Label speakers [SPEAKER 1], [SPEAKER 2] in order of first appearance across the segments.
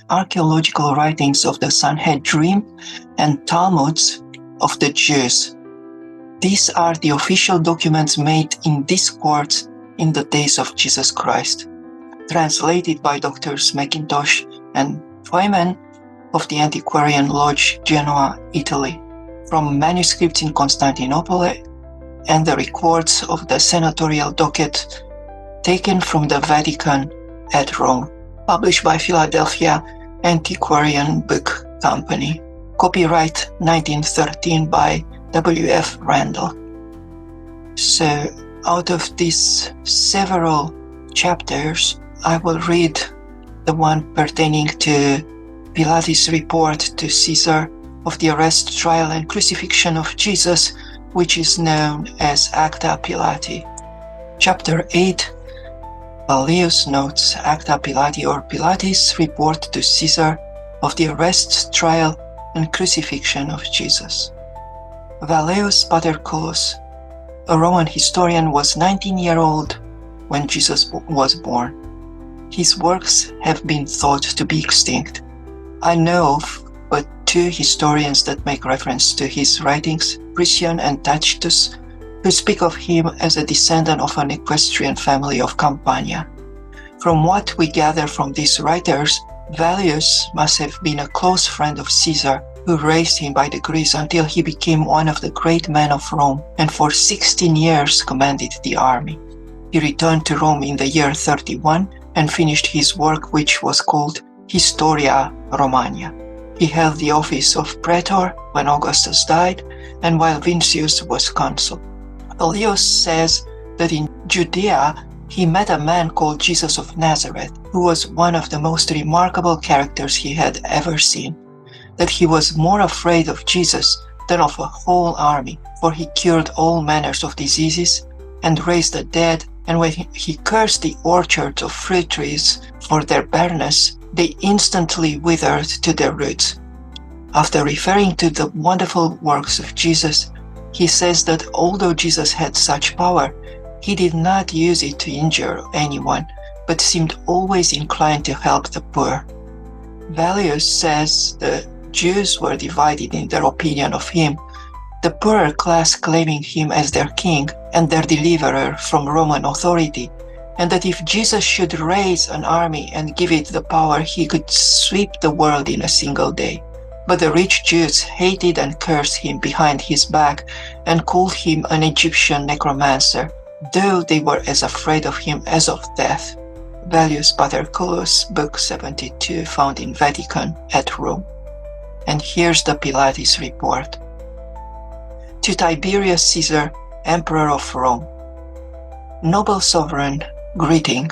[SPEAKER 1] archaeological writings of the Sanhedrin and Talmuds of the Jews. These are the official documents made in these courts in the days of Jesus Christ, translated by Drs. McIntosh and Feynman of the Antiquarian Lodge, Genoa, Italy, from manuscripts in Constantinople and the records of the senatorial docket taken from the Vatican at Rome, published by Philadelphia Antiquarian Book Company. Copyright 1913 by W.F. Randall. So, out of these several chapters, I will read the one pertaining to Pilate'S report to Caesar of the arrest, trial, and crucifixion of Jesus, which is known as Acta Pilati. Chapter 8, Vallius notes Acta Pilati or Pilate'S report to Caesar of the arrest, trial, and crucifixion of Jesus. Vallius Paterculus, a Roman historian, was 19-year-old when Jesus was born. His works have been thought to be extinct. I know of but two historians that make reference to his writings, Priscian and Tacitus, who speak of him as a descendant of an equestrian family of Campania. From what we gather from these writers, Vallius must have been a close friend of Caesar, who raised him by degrees until he became one of the great men of Rome, and for 16 years commanded the army. He returned to Rome in the year 31 and finished his work, which was called Historia Romana. He held the office of praetor when Augustus died and while Vincius was consul. Vallius says that in Judea he met a man called Jesus of Nazareth, who was one of the most remarkable characters he had ever seen, that he was more afraid of Jesus than of a whole army, for he cured all manners of diseases and raised the dead, and when he cursed the orchards of fruit trees for their barrenness, they instantly withered to their roots. After referring to the wonderful works of Jesus, he says that although Jesus had such power, he did not use it to injure anyone, but seemed always inclined to help the poor. Vallius says the Jews were divided in their opinion of him, the poorer class claiming him as their king and their deliverer from Roman authority, and that if Jesus should raise an army and give it the power, he could sweep the world in a single day. But the rich Jews hated and cursed him behind his back and called him an Egyptian necromancer, though they were as afraid of him as of death. Vallius Paterculus, Book 72, found in Vatican at Rome. And here's the Pilate'S report. To Tiberius Caesar, Emperor of Rome. Noble sovereign, greeting.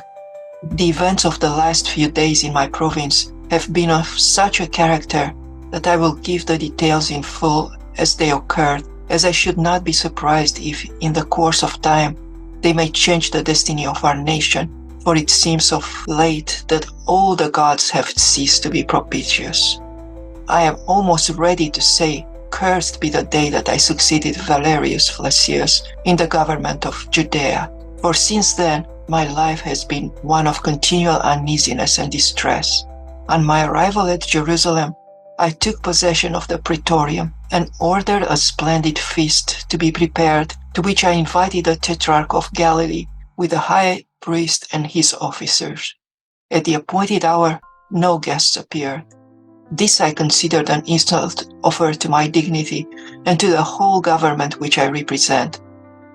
[SPEAKER 1] The events of the last few days in my province have been of such a character that I will give the details in full as they occurred, as I should not be surprised if, in the course of time, they may change the destiny of our nation, for it seems of late that all the gods have ceased to be propitious. I am almost ready to say, cursed be the day that I succeeded Valerius Flacius in the government of Judea, for since then my life has been one of continual uneasiness and distress. On my arrival at Jerusalem, I took possession of the praetorium and ordered a splendid feast to be prepared, to which I invited the Tetrarch of Galilee with the high priest and his officers. At the appointed hour, no guests appeared. This I considered an insult offered to my dignity and to the whole government which I represent.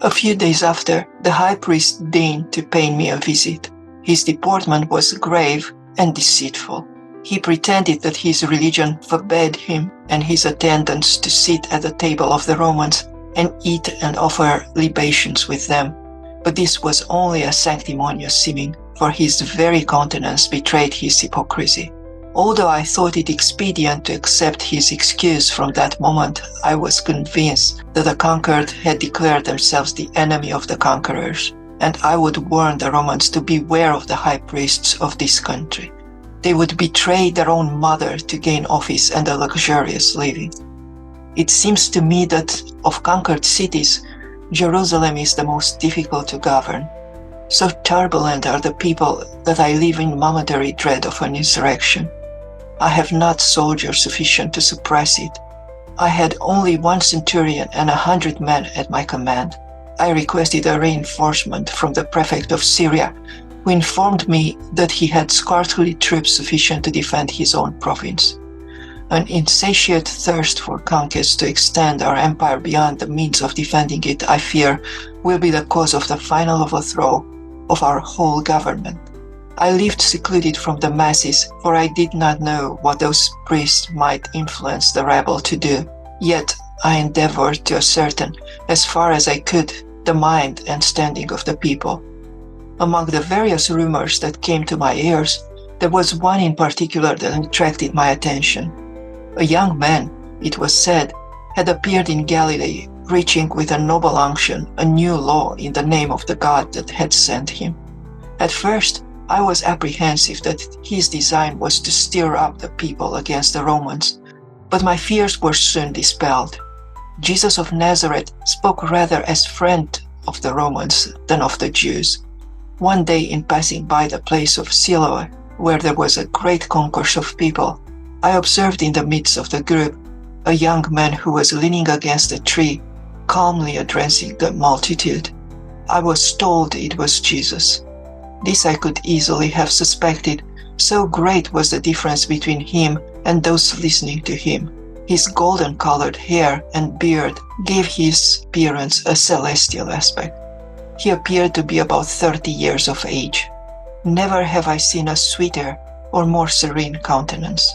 [SPEAKER 1] A few days after, the high priest deigned to pay me a visit. His deportment was grave and deceitful. He pretended that his religion forbade him and his attendants to sit at the table of the Romans and eat and offer libations with them. But this was only a sanctimonious seeming, for his very countenance betrayed his hypocrisy. Although I thought it expedient to accept his excuse from that moment, I was convinced that the conquered had declared themselves the enemy of the conquerors, and I would warn the Romans to beware of the high priests of this country. They would betray their own mother to gain office and a luxurious living. It seems to me that of conquered cities, Jerusalem is the most difficult to govern. So turbulent are the people that I live in momentary dread of an insurrection. I have not soldiers sufficient to suppress it. I had only 1 centurion and 100 men at my command. I requested a reinforcement from the prefect of Syria, who informed me that he had scarcely troops sufficient to defend his own province. An insatiate thirst for conquest to extend our empire beyond the means of defending it, I fear, will be the cause of the final overthrow of our whole government. I lived secluded from the masses, for I did not know what those priests might influence the rabble to do. Yet I endeavored to ascertain, as far as I could, the mind and standing of the people. Among the various rumors that came to my ears, there was one in particular that attracted my attention. A young man, it was said, had appeared in Galilee, preaching with a noble unction a new law in the name of the God that had sent him. At first, I was apprehensive that his design was to stir up the people against the Romans, but my fears were soon dispelled. Jesus of Nazareth spoke rather as friend of the Romans than of the Jews. One day, in passing by the place of Siloe, where there was a great concourse of people, I observed in the midst of the group a young man who was leaning against a tree, calmly addressing the multitude. I was told it was Jesus. This I could easily have suspected, so great was the difference between him and those listening to him. His golden-colored hair and beard gave his appearance a celestial aspect. He appeared to be about 30 years of age. Never have I seen a sweeter or more serene countenance.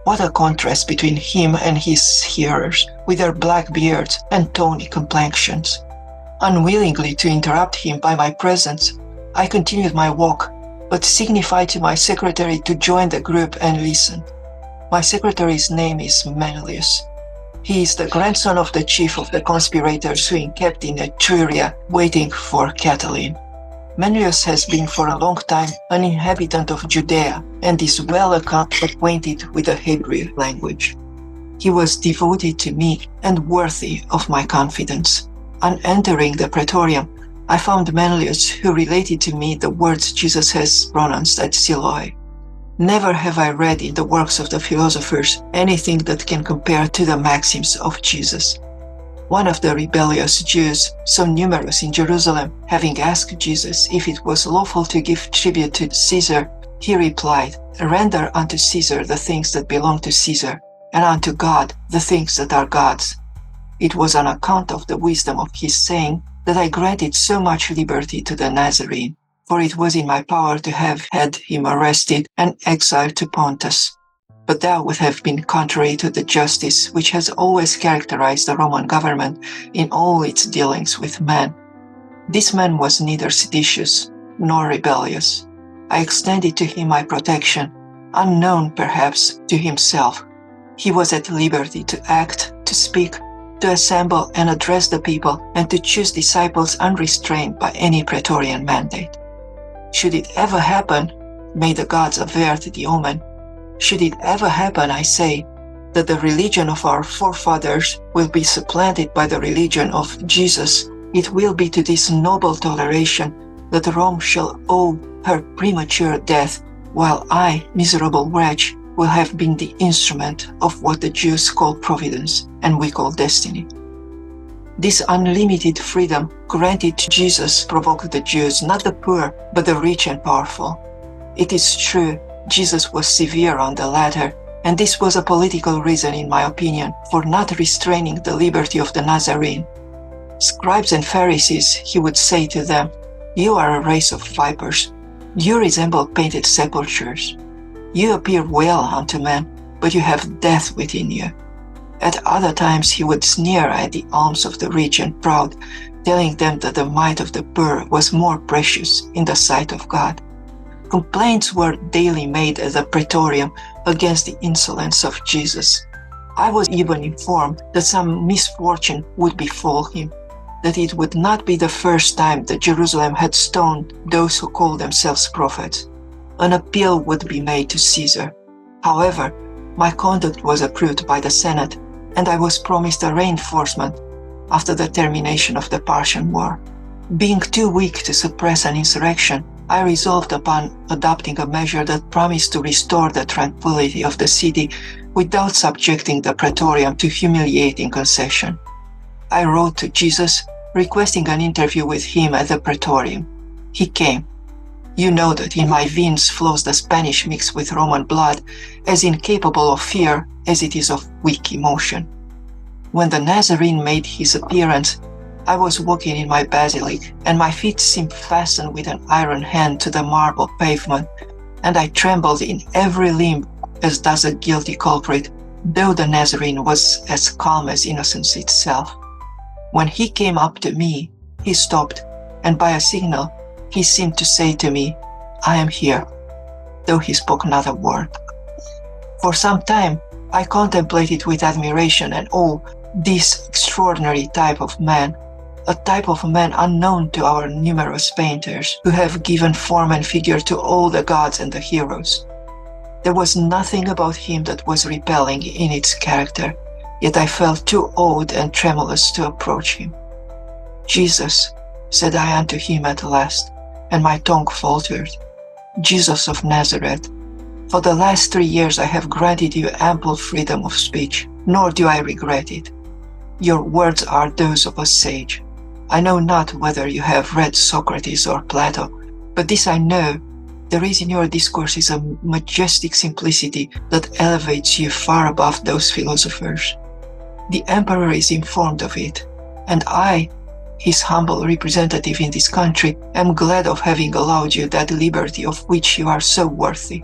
[SPEAKER 1] What a contrast between him and his hearers, with their black beards and tawny complexions. Unwillingly to interrupt him by my presence, I continued my walk, but signified to my secretary to join the group and listen. My secretary's name is Manlius. He is the grandson of the chief of the conspirators who encamped in Etruria, waiting for Catiline. Manlius has been for a long time an inhabitant of Judea and is well acquainted with the Hebrew language. He was devoted to me and worthy of my confidence. On entering the praetorium, I found Manlius, who related to me the words Jesus has pronounced at Siloe. Never have I read in the works of the philosophers anything that can compare to the maxims of Jesus. One of the rebellious Jews, so numerous in Jerusalem, having asked Jesus if it was lawful to give tribute to Caesar, he replied, "Render unto Caesar the things that belong to Caesar, and unto God the things that are God's." It was on account of the wisdom of his saying that I granted so much liberty to the Nazarene, for it was in my power to have had him arrested and exiled to Pontus. But that would have been contrary to the justice which has always characterized the Roman government in all its dealings with men. This man was neither seditious nor rebellious. I extended to him my protection, unknown perhaps to himself. He was at liberty to act, to speak, to assemble and address the people, and to choose disciples unrestrained by any praetorian mandate. Should it ever happen, may the gods avert the omen, should it ever happen, I say, that the religion of our forefathers will be supplanted by the religion of Jesus, it will be to this noble toleration that Rome shall owe her premature death, while I, miserable wretch, will have been the instrument of what the Jews call providence and we call destiny. This unlimited freedom granted to Jesus provoked the Jews, not the poor, but the rich and powerful. It is true, Jesus was severe on the latter, and this was a political reason, in my opinion, for not restraining the liberty of the Nazarene. Scribes and Pharisees, he would say to them, "You are a race of vipers. You resemble painted sepulchres. You appear well unto men, but you have death within you." At other times he would sneer at the alms of the rich and proud, telling them that the mite of the poor was more precious in the sight of God. Complaints were daily made at the praetorium against the insolence of Jesus. I was even informed that some misfortune would befall him, that it would not be the first time that Jerusalem had stoned those who called themselves prophets. An appeal would be made to Caesar. However, my conduct was approved by the Senate, and I was promised a reinforcement after the termination of the Parthian War. Being too weak to suppress an insurrection, I resolved upon adopting a measure that promised to restore the tranquility of the city without subjecting the praetorium to humiliating concession. I wrote to Jesus, requesting an interview with him at the praetorium. He came. You know that in my veins flows the Spanish mixed with Roman blood, as incapable of fear as it is of weak emotion. When the Nazarene made his appearance, I was walking in my basilic, and my feet seemed fastened with an iron hand to the marble pavement, and I trembled in every limb as does a guilty culprit, though the Nazarene was as calm as innocence itself. When he came up to me, he stopped, and by a signal, he seemed to say to me, I am here, though he spoke not a word. For some time, I contemplated with admiration and awe this extraordinary type of man, a type of man unknown to our numerous painters who have given form and figure to all the gods and the heroes. There was nothing about him that was repelling in its character, yet I felt too awed and tremulous to approach him. Jesus, said I unto him at last, and my tongue faltered. Jesus of Nazareth, for the last 3 years I have granted you ample freedom of speech, nor do I regret it. Your words are those of a sage. I know not whether you have read Socrates or Plato, but this I know, there is in your discourses a majestic simplicity that elevates you far above those philosophers. The emperor is informed of it, and I, his humble representative in this country, am glad of having allowed you that liberty of which you are so worthy.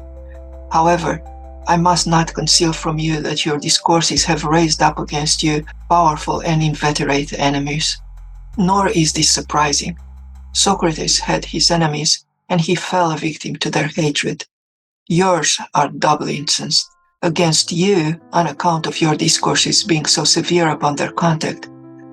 [SPEAKER 1] However, I must not conceal from you that your discourses have raised up against you powerful and inveterate enemies. Nor is this surprising. Socrates had his enemies, and he fell a victim to their hatred. Yours are doubly incensed against you on account of your discourses being so severe upon their content,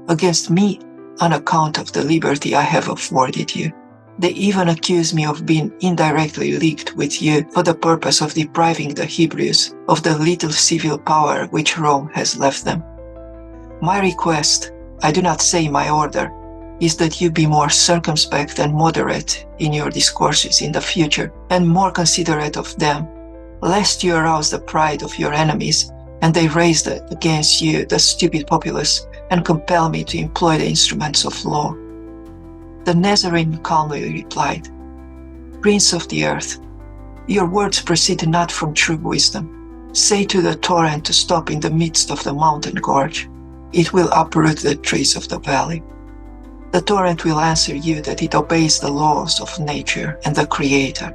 [SPEAKER 1] against me on account of the liberty I have afforded you. They even accuse me of being indirectly leagued with you for the purpose of depriving the Hebrews of the little civil power which Rome has left them. My request, I do not say my order, is that you be more circumspect and moderate in your discourses in the future, and more considerate of them, lest you arouse the pride of your enemies, and they raise against you the stupid populace, and compel me to employ the instruments of law. The Nazarene calmly replied, Prince of the earth, your words proceed not from true wisdom. Say to the torrent to stop in the midst of the mountain gorge. It will uproot the trees of the valley. The torrent will answer you that it obeys the laws of nature and the Creator.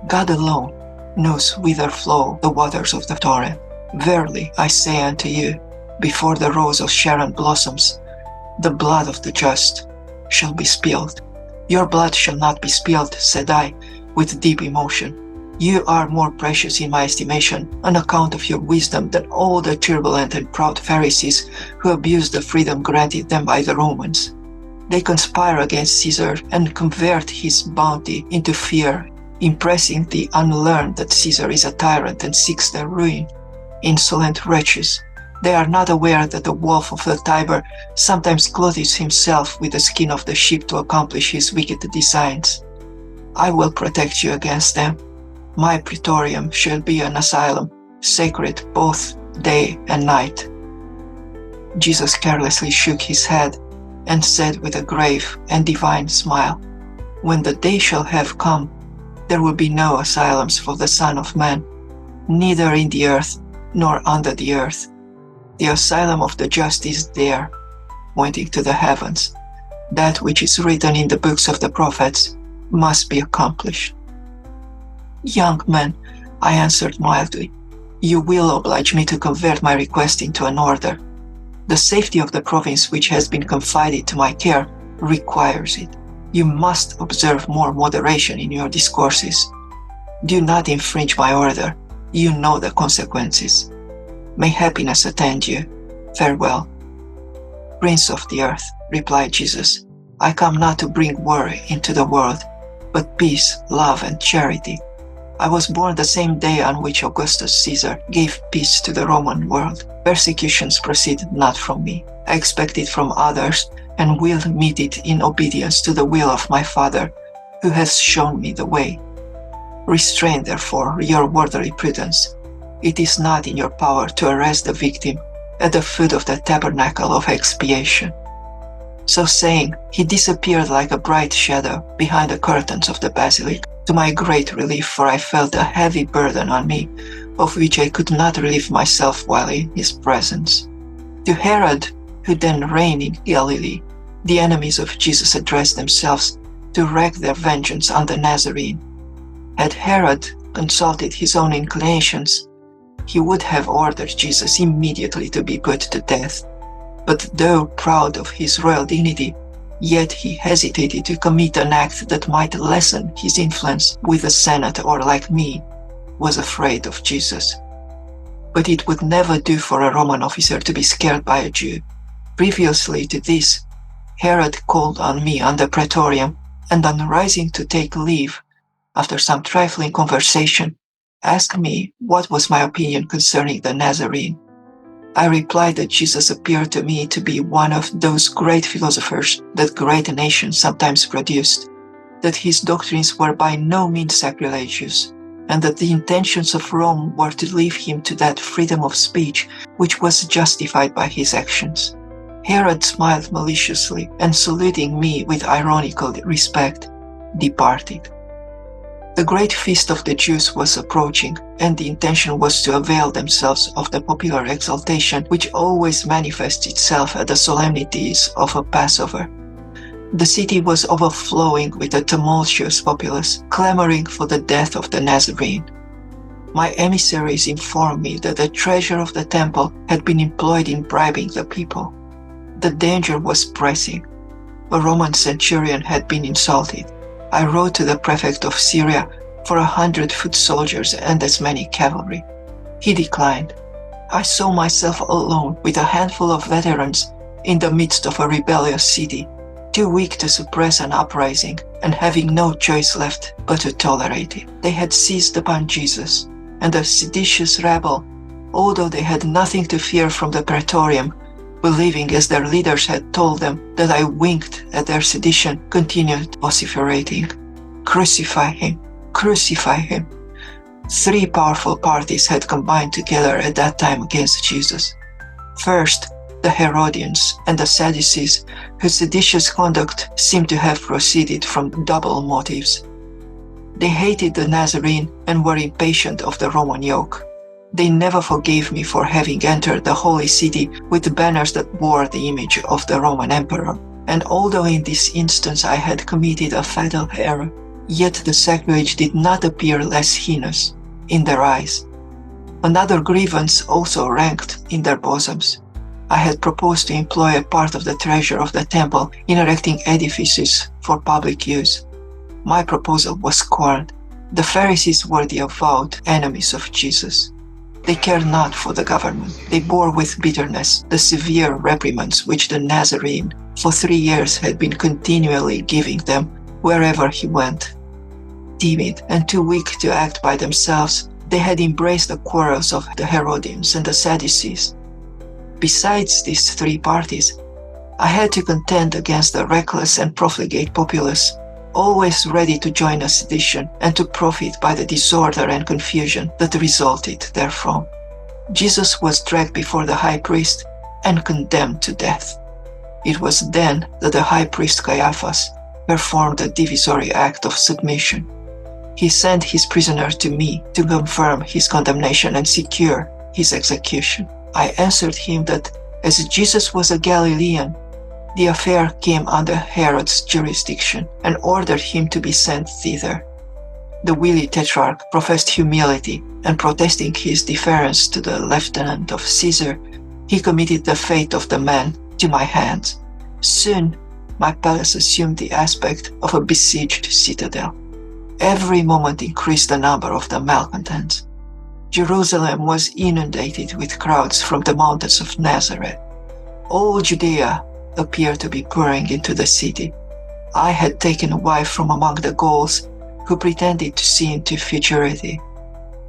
[SPEAKER 1] God alone knows whither flow the waters of the torrent. Verily, I say unto you, before the rose of Sharon blossoms, the blood of the just shall be spilled. Your blood shall not be spilled, said I, with deep emotion. You are more precious in my estimation on account of your wisdom than all the turbulent and proud Pharisees who abuse the freedom granted them by the Romans. They conspire against Caesar and convert his bounty into fear, impressing the unlearned that Caesar is a tyrant and seeks their ruin. Insolent wretches! They are not aware that the wolf of the Tiber sometimes clothes himself with the skin of the sheep to accomplish his wicked designs. I will protect you against them. My praetorium shall be an asylum, sacred both day and night. Jesus carelessly shook his head and said with a grave and divine smile, When the day shall have come, there will be no asylums for the Son of Man, neither in the earth nor under the earth. The asylum of the just is there, pointing to the heavens. That which is written in the books of the prophets must be accomplished. Young man, I answered mildly, you will oblige me to convert my request into an order. The safety of the province which has been confided to my care requires it. You must observe more moderation in your discourses. Do not infringe my order. You know the consequences. May happiness attend you. Farewell. Prince of the earth, replied Jesus, I come not to bring worry into the world, but peace, love, and charity. I was born the same day on which Augustus Caesar gave peace to the Roman world. Persecutions proceeded not from me. I expect it from others, and will meet it in obedience to the will of my Father, who has shown me the way. Restrain, therefore, your worldly prudence. It is not in your power to arrest the victim at the foot of the tabernacle of expiation." So saying, he disappeared like a bright shadow behind the curtains of the basilica, to my great relief, for I felt a heavy burden on me, of which I could not relieve myself while in his presence. To Herod, who then reigned in Galilee, the enemies of Jesus addressed themselves to wreak their vengeance on the Nazarene. Had Herod consulted his own inclinations, he would have ordered Jesus immediately to be put to death. But though proud of his royal dignity, yet he hesitated to commit an act that might lessen his influence with the Senate, or, like me, was afraid of Jesus. But it would never do for a Roman officer to be scared by a Jew. Previously to this, Herod called on me on the praetorium, and on rising to take leave, after some trifling conversation, asked me what was my opinion concerning the Nazarene. I replied that Jesus appeared to me to be one of those great philosophers that great nations sometimes produced, that his doctrines were by no means sacrilegious, and that the intentions of Rome were to leave him to that freedom of speech which was justified by his actions. Herod smiled maliciously, and saluting me with ironical respect, departed. The great feast of the Jews was approaching, and the intention was to avail themselves of the popular exaltation which always manifests itself at the solemnities of a Passover. The city was overflowing with a tumultuous populace, clamoring for the death of the Nazarene. My emissaries informed me that the treasure of the temple had been employed in bribing the people. The danger was pressing. A Roman centurion had been insulted. I wrote to the prefect of Syria for 100 foot soldiers and as many cavalry. He declined. I saw myself alone with a handful of veterans in the midst of a rebellious city, too weak to suppress an uprising and having no choice left but to tolerate it. They had seized upon Jesus, and the seditious rabble, although they had nothing to fear from the praetorium, believing as their leaders had told them that I winked at their sedition, continued vociferating, "Crucify him! Crucify him!" 3 powerful parties had combined together at that time against Jesus. First, the Herodians and the Sadducees, whose seditious conduct seemed to have proceeded from double motives. They hated the Nazarene and were impatient of the Roman yoke. They never forgave me for having entered the holy city with banners that bore the image of the Roman emperor. And although in this instance I had committed a fatal error, yet the sacrilege did not appear less heinous in their eyes. Another grievance also ranked in their bosoms. I had proposed to employ a part of the treasure of the temple in erecting edifices for public use. My proposal was scorned. The Pharisees were the avowed enemies of Jesus. They cared not for the government. They bore with bitterness the severe reprimands which the Nazarene for 3 years had been continually giving them wherever he went. Timid and too weak to act by themselves, they had embraced the quarrels of the Herodians and the Sadducees. Besides these 3 parties, I had to contend against the reckless and profligate populace, always ready to join a sedition and to profit by the disorder and confusion that resulted therefrom. Jesus was dragged before the high priest and condemned to death. It was then that the high priest Caiaphas performed a divisory act of submission. He sent his prisoner to me to confirm his condemnation and secure his execution. I answered him that as Jesus was a Galilean, the affair came under Herod's jurisdiction and ordered him to be sent thither. The wily tetrarch professed humility, and protesting his deference to the lieutenant of Caesar, he committed the fate of the man to my hands. Soon, my palace assumed the aspect of a besieged citadel. Every moment increased the number of the malcontents. Jerusalem was inundated with crowds from the mountains of Nazareth. All Judea appeared to be pouring into the city. I had taken a wife from among the Gauls who pretended to see into futurity.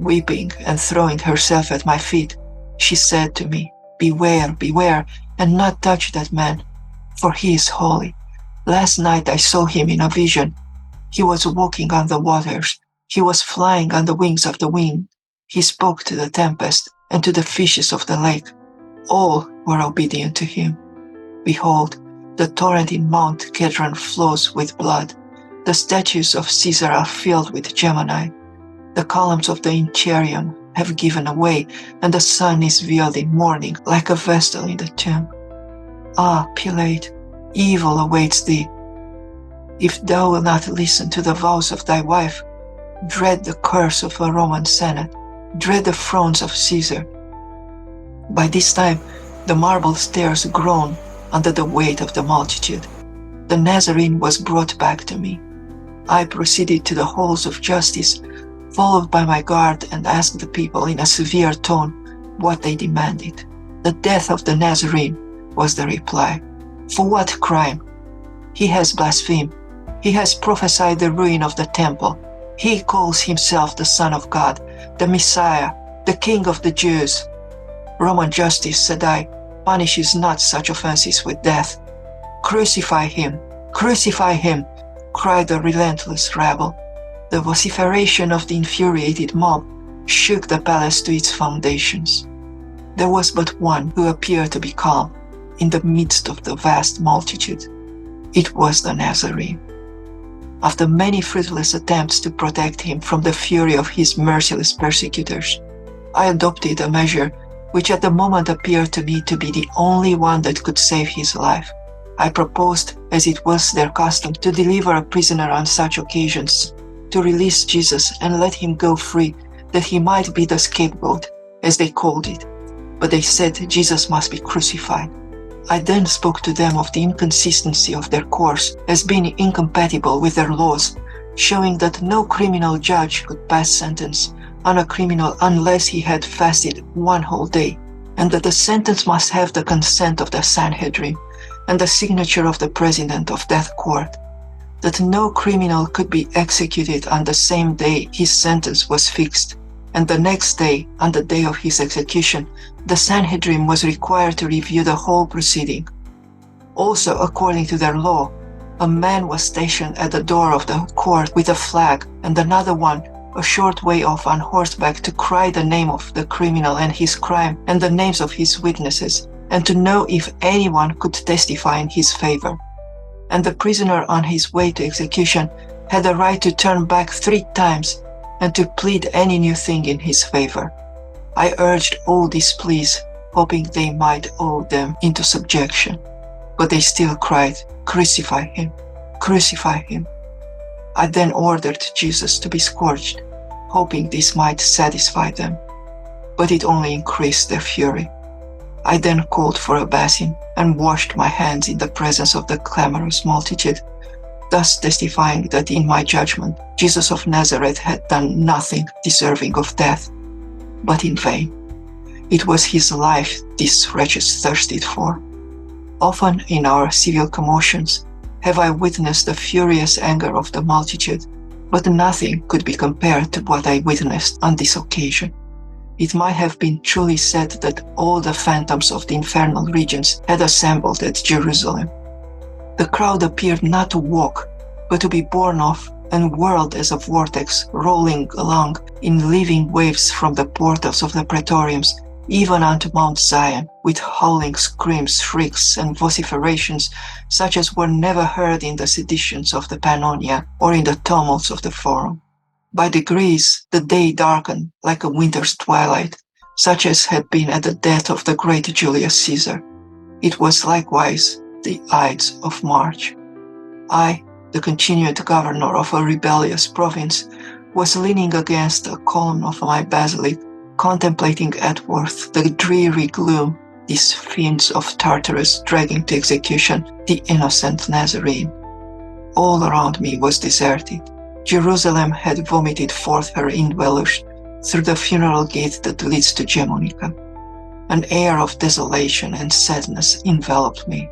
[SPEAKER 1] Weeping and throwing herself at my feet, she said to me, "Beware, beware, and not touch that man, for he is holy. Last night I saw him in a vision. He was walking on the waters. He was flying on the wings of the wind. He spoke to the tempest and to the fishes of the lake. All were obedient to him. Behold, the torrent in Mount Kedron flows with blood. The statues of Caesar are filled with Gemini. The columns of the Imperium have given away, and the sun is veiled in mourning like a vestal in the tomb. Ah, Pilate, evil awaits thee. If thou wilt not listen to the vows of thy wife, dread the curse of a Roman Senate, dread the frowns of Caesar. By this time, the marble stairs groan under the weight of the multitude. The Nazarene was brought back to me. I proceeded to the halls of justice, followed by my guard, and asked the people in a severe tone what they demanded. The death of the Nazarene, was the reply. For what crime? He has blasphemed. He has prophesied the ruin of the temple. He calls himself the Son of God, the Messiah, the King of the Jews. Roman justice, said I, punishes not such offenses with death. Crucify him! Crucify him! Cried the relentless rabble. The vociferation of the infuriated mob shook the palace to its foundations. There was but one who appeared to be calm in the midst of the vast multitude. It was the Nazarene. After many fruitless attempts to protect him from the fury of his merciless persecutors, I adopted a measure which at the moment appeared to me to be the only one that could save his life. I proposed, as it was their custom, to deliver a prisoner on such occasions, to release Jesus and let him go free, that he might be the scapegoat, as they called it. But they said Jesus must be crucified. I then spoke to them of the inconsistency of their course as being incompatible with their laws, showing that no criminal judge could pass sentence on a criminal unless he had fasted one whole day, and that the sentence must have the consent of the Sanhedrin and the signature of the president of that court, that no criminal could be executed on the same day his sentence was fixed, and the next day, on the day of his execution, the Sanhedrin was required to review the whole proceeding. Also, according to their law, a man was stationed at the door of the court with a flag, and another one a short way off on horseback to cry the name of the criminal and his crime and the names of his witnesses, and to know if anyone could testify in his favor. And the prisoner on his way to execution had the right to turn back 3 times and to plead any new thing in his favor. I urged all these pleas, hoping they might awe them into subjection. But they still cried, "Crucify him! Crucify him!" I then ordered Jesus to be scourged, hoping this might satisfy them. But it only increased their fury. I then called for a basin and washed my hands in the presence of the clamorous multitude, thus testifying that in my judgment Jesus of Nazareth had done nothing deserving of death, but in vain. It was his life these wretches thirsted for. Often in our civil commotions have I witnessed the furious anger of the multitude, but nothing could be compared to what I witnessed on this occasion. It might have been truly said that all the phantoms of the infernal regions had assembled at Jerusalem. The crowd appeared not to walk, but to be borne off and whirled as a vortex, rolling along in living waves from the portals of the praetoriums, even unto Mount Zion, with howling screams, shrieks, and vociferations such as were never heard in the seditions of the Pannonia or in the tumults of the Forum. By degrees the day darkened like a winter's twilight, such as had been at the death of the great Julius Caesar. It was likewise the Ides of March. I, the continued governor of a rebellious province, was leaning against a column of my basilic, contemplating at worth the dreary gloom, these fiends of Tartarus dragging to execution the innocent Nazarene. All around me was deserted. Jerusalem had vomited forth her indwellers through the funeral gate that leads to Gemonica. An air of desolation and sadness enveloped me.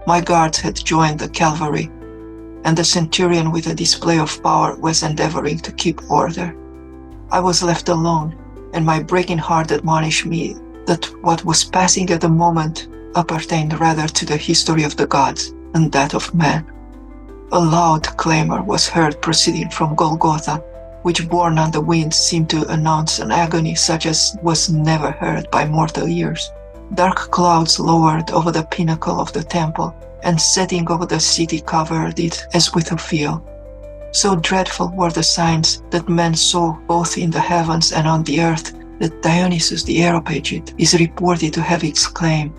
[SPEAKER 1] My guards had joined the cavalry, and the centurion with a display of power was endeavoring to keep order. I was left alone, and my breaking heart admonished me that what was passing at the moment appertained rather to the history of the gods than that of man. A loud clamor was heard proceeding from Golgotha, which borne on the wind seemed to announce an agony such as was never heard by mortal ears. Dark clouds lowered over the pinnacle of the temple, and setting over the city covered it as with a veil. So dreadful were the signs that men saw both in the heavens and on the earth that Dionysius the Areopagite is reported to have exclaimed,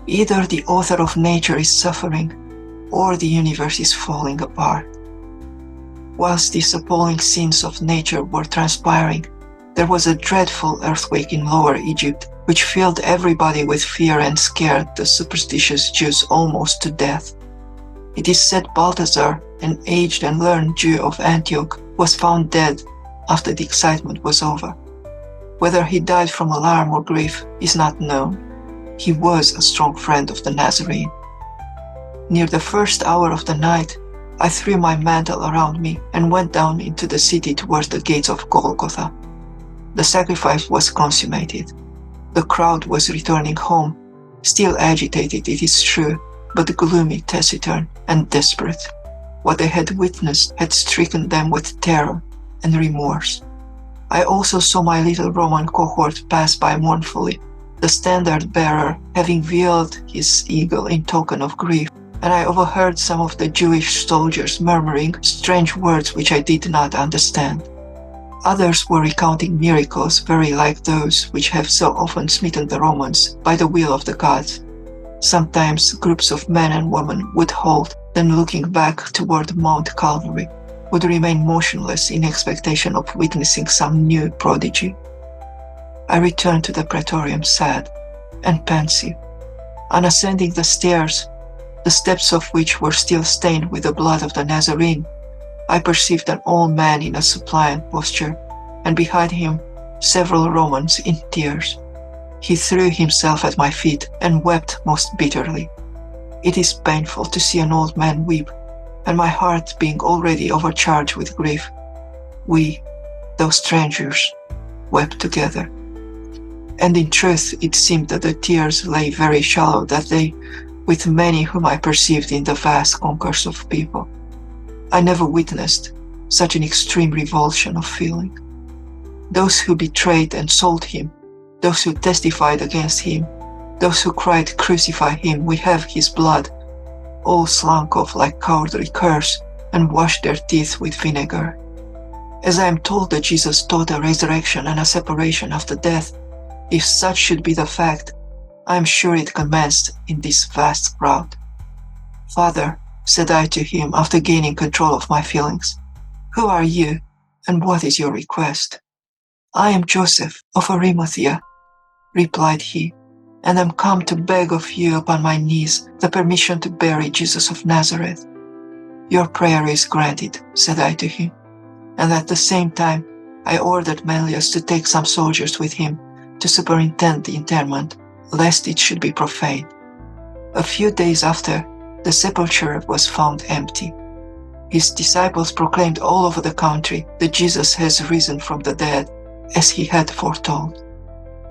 [SPEAKER 1] "Either the author of nature is suffering, or the universe is falling apart." Whilst these appalling scenes of nature were transpiring, there was a dreadful earthquake in Lower Egypt, which filled everybody with fear and scared the superstitious Jews almost to death. It is said Balthasar, an aged and learned Jew of Antioch, was found dead after the excitement was over. Whether he died from alarm or grief is not known. He was a strong friend of the Nazarene. Near the first hour of the night, I threw my mantle around me and went down into the city towards the gates of Golgotha. The sacrifice was consummated. The crowd was returning home, still agitated, it is true, but gloomy, taciturn, and desperate. What they had witnessed had stricken them with terror and remorse. I also saw my little Roman cohort pass by mournfully, the standard-bearer having veiled his eagle in token of grief, and I overheard some of the Jewish soldiers murmuring strange words which I did not understand. Others were recounting miracles very like those which have so often smitten the Romans by the will of the gods. Sometimes groups of men and women would halt, then looking back toward Mount Calvary, would remain motionless in expectation of witnessing some new prodigy. I returned to the praetorium sad and pensive. On ascending the stairs, the steps of which were still stained with the blood of the Nazarene, I perceived an old man in a suppliant posture, and behind him several Romans in tears. He threw himself at my feet and wept most bitterly. It is painful to see an old man weep, and my heart being already overcharged with grief, we, though strangers, wept together. And in truth it seemed that the tears lay very shallow that day, with many whom I perceived in the vast concourse of people. I never witnessed such an extreme revulsion of feeling. Those who betrayed and sold him, those who testified against him, those who cried, "Crucify him, we have his blood," all slunk off like cowardly curs and washed their teeth with vinegar. As I am told that Jesus taught a resurrection and a separation after death, if such should be the fact, I am sure it commenced in this vast crowd. "Father," said I to him after gaining control of my feelings, "who are you, and what is your request?" "I am Joseph of Arimathea," replied he, "and am come to beg of you upon my knees the permission to bury Jesus of Nazareth." "Your prayer is granted," said I to him, and at the same time I ordered Manlius to take some soldiers with him to superintend the interment, lest it should be profaned. A few days after, the sepulchre was found empty. His disciples proclaimed all over the country that Jesus has risen from the dead, as he had foretold.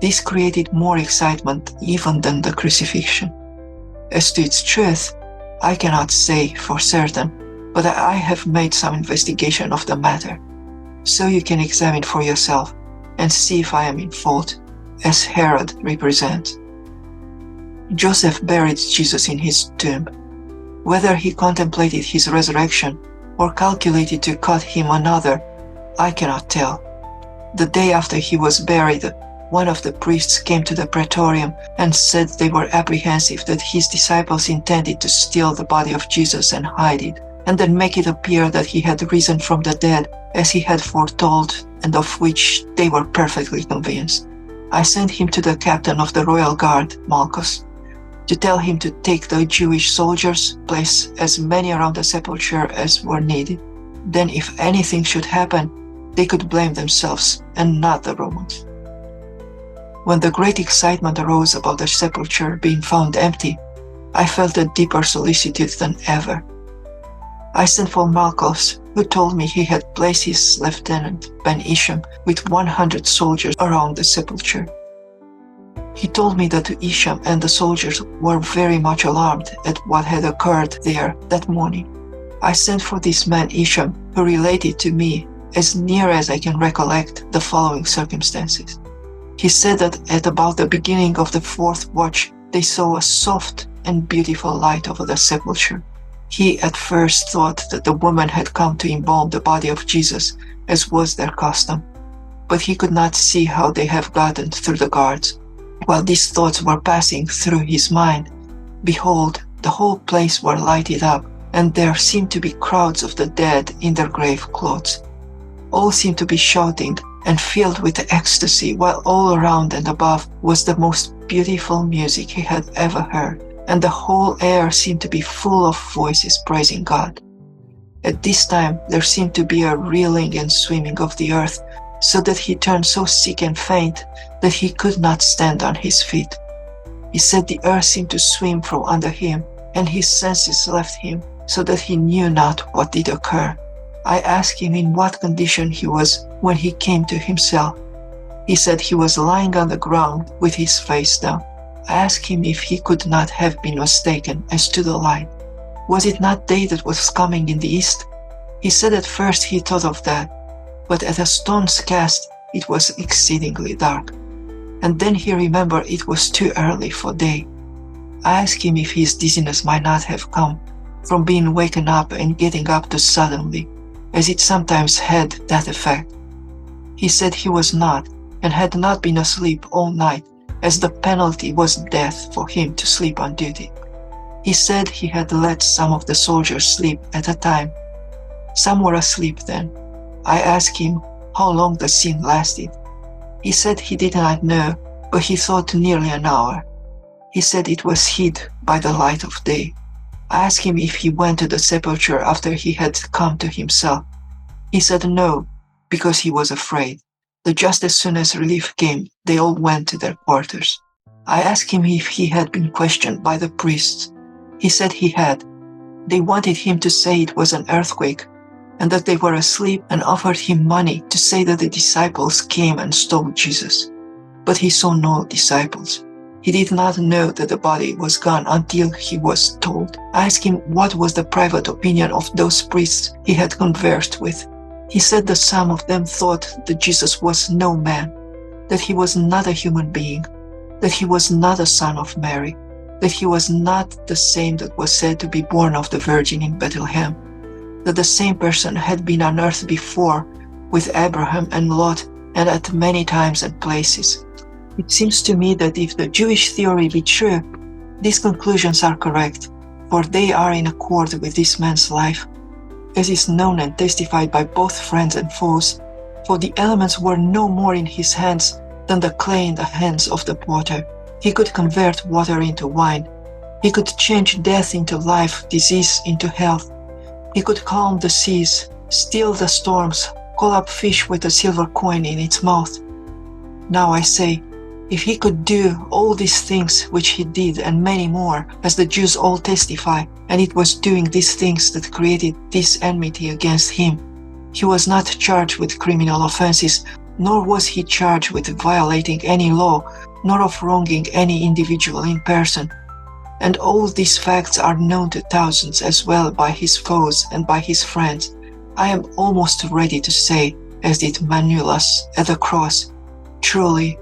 [SPEAKER 1] This created more excitement even than the crucifixion. As to its truth, I cannot say for certain, but I have made some investigation of the matter, so you can examine for yourself and see if I am in fault, as Herod represents. Joseph buried Jesus in his tomb. Whether he contemplated his resurrection or calculated to cut him another, I cannot tell. The day after he was buried, one of the priests came to the praetorium and said they were apprehensive that his disciples intended to steal the body of Jesus and hide it, and then make it appear that he had risen from the dead, as he had foretold, and of which they were perfectly convinced. I sent him to the captain of the royal guard, Malchus, to tell him to take the Jewish soldiers, place as many around the sepulchre as were needed. Then if anything should happen, they could blame themselves and not the Romans. When the great excitement arose about the sepulchre being found empty, I felt a deeper solicitude than ever. I sent for Malchus, who told me he had placed his lieutenant Ben Isham with 100 soldiers around the sepulchre. He told me that Isham and the soldiers were very much alarmed at what had occurred there that morning. I sent for this man Isham, who related to me, as near as I can recollect, the following circumstances. He said that at about the beginning of the 4th watch, they saw a soft and beautiful light over the sepulchre. He at first thought that the woman had come to embalm the body of Jesus, as was their custom, but he could not see how they have gotten through the guards. While these thoughts were passing through his mind, behold, the whole place were lighted up, and there seemed to be crowds of the dead in their grave clothes. All seemed to be shouting and filled with ecstasy, while all around and above was the most beautiful music he had ever heard, and the whole air seemed to be full of voices praising God. At this time there seemed to be a reeling and swimming of the earth, so that he turned so sick and faint that he could not stand on his feet. He said the earth seemed to swim from under him, and his senses left him, so that he knew not what did occur. I asked him in what condition he was when he came to himself. He said he was lying on the ground with his face down. I asked him if he could not have been mistaken as to the light. Was it not day that was coming in the east? He said at first he thought of that, but at a stone's cast it was exceedingly dark. And then he remembered it was too early for day. I asked him if his dizziness might not have come from being waken up and getting up too suddenly, as it sometimes had that effect. He said he was not, and had not been asleep all night, as the penalty was death for him to sleep on duty. He said he had let some of the soldiers sleep at a time. Some were asleep then. I asked him how long the scene lasted. He said he did not know, but he thought nearly an hour. He said it was hid by the light of day. I asked him if he went to the sepulchre after he had come to himself. He said no, because he was afraid. That just as soon as relief came, they all went to their quarters. I asked him if he had been questioned by the priests. He said he had. They wanted him to say it was an earthquake, and that they were asleep, and offered him money to say that the disciples came and stole Jesus. But he saw no disciples. He did not know that the body was gone until he was told. I asked him what was the private opinion of those priests he had conversed with. He said that some of them thought that Jesus was no man, that he was not a human being, that he was not a son of Mary, that he was not the same that was said to be born of the Virgin in Bethlehem, that the same person had been on earth before with Abraham and Lot, and at many times and places. It seems to me that if the Jewish theory be true, these conclusions are correct, for they are in accord with this man's life, as is known and testified by both friends and foes, for the elements were no more in his hands than the clay in the hands of the potter. He could convert water into wine. He could change death into life, disease into health. He could calm the seas, still the storms, call up fish with a silver coin in its mouth. Now I say, if he could do all these things which he did and many more, as the Jews all testify, and it was doing these things that created this enmity against him, he was not charged with criminal offenses, nor was he charged with violating any law, nor of wronging any individual in person. And all these facts are known to thousands as well by his foes and by his friends. I am almost ready to say, as did Manulus at the cross, truly,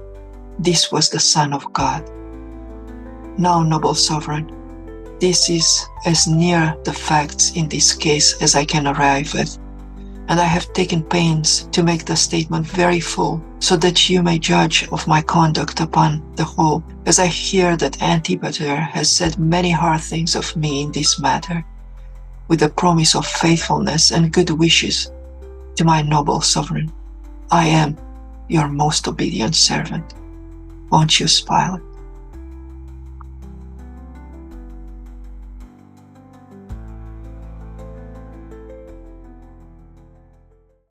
[SPEAKER 1] this was the Son of God. Now, noble sovereign, this is as near the facts in this case as I can arrive at, and I have taken pains to make the statement very full, so that you may judge of my conduct upon the whole, as I hear that Antipater has said many hard things of me in this matter, with the promise of faithfulness and good wishes to my noble sovereign. I am your most obedient servant, Pontius Pilate.